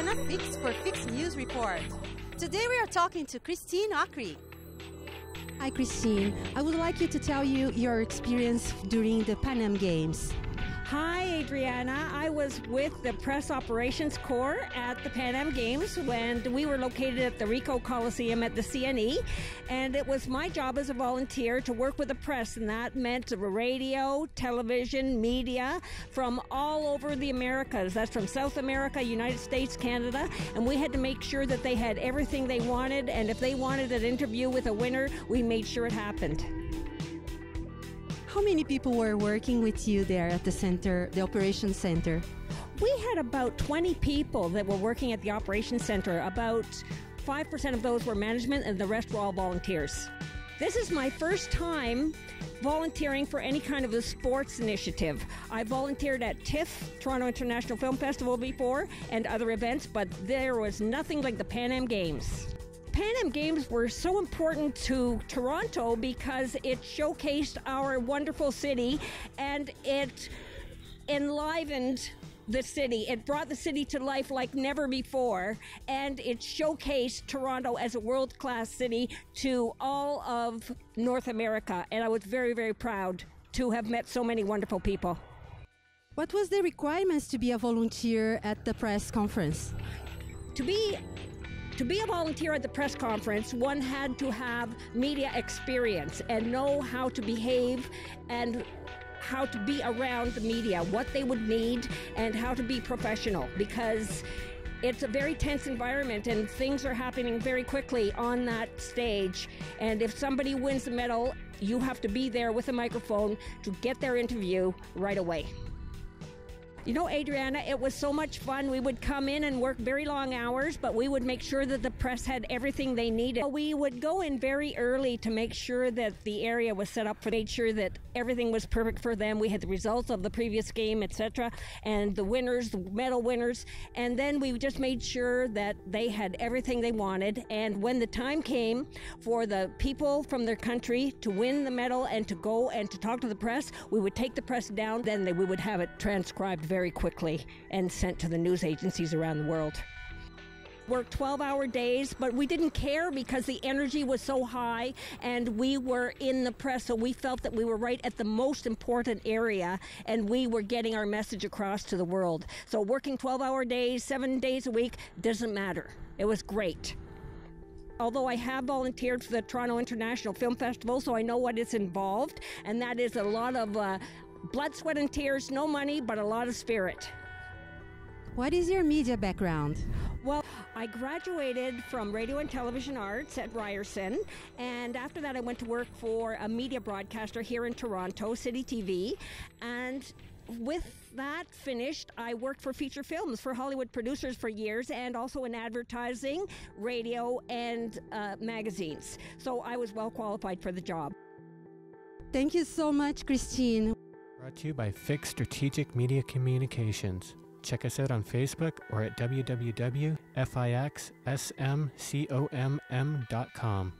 Adriana Fix for Fix News Report. Today we are talking to Christine Akrey. Hi Christine, I would like you to tell your experience during the PanAm Games. Hi Adriana, I was with the Press Operations Corps at the PanAm Games when we were located at the Ricoh Coliseum at the CNE, and it was my job as a volunteer to work with the press, and that meant radio, television, media from all over the Americas. That's from South America, United States, Canada, and we had to make sure that they had everything they wanted, and if they wanted an interview with a winner, we made sure it happened. How many people were working with you there at the center, the operations center? We had about 20 people that were working at the operations center. About 5% of those were management and the rest were all volunteers. This is my first time volunteering for any kind of a sports initiative. I volunteered at TIFF, Toronto International Film Festival, before, and other events, but there was nothing like the PanAm Games. PanAm Games were so important to Toronto because it showcased our wonderful city and it enlivened the city. It brought the city to life like never before, and it showcased Toronto as a world-class city to all of North America, and I was very, very proud to have met so many wonderful people. What was the requirements to be a volunteer at the press conference? To be a volunteer at the press conference, one had to have media experience and know how to behave and how to be around the media, what they would need, and how to be professional, because it's a very tense environment and things are happening very quickly on that stage. And if somebody wins the medal, you have to be there with a microphone to get their interview right away. You know, Adriana, it was so much fun. We would come in and work very long hours, but we would make sure that the press had everything they needed. We would go in very early to make sure that the area was set up, made sure that everything was perfect for them. We had the results of the previous game, etc., and the winners, the medal winners, and then we just made sure that they had everything they wanted. And when the time came for the people from their country to win the medal and to go and to talk to the press, we would take the press down, then we would have it transcribed very quickly and sent to the news agencies around the world. Worked 12-hour days, but we didn't care because the energy was so high and we were in the press, so we felt that we were right at the most important area and we were getting our message across to the world. So working 12-hour days, 7 days a week, doesn't matter. It was great. Although I have volunteered for the Toronto International Film Festival, so I know what is involved, and that is a lot of blood, sweat, and tears, no money, but a lot of spirit. What is your media background? Well, I graduated from radio and television arts at Ryerson, and after that I went to work for a media broadcaster here in Toronto, City TV, and with that finished, I worked for feature films for Hollywood producers for years and also in advertising, radio, and magazines. So I was well qualified for the job. Thank you so much, Christine. Brought to you by Fix Strategic Media Communications. Check us out on Facebook or at www.fixsmcomm.com.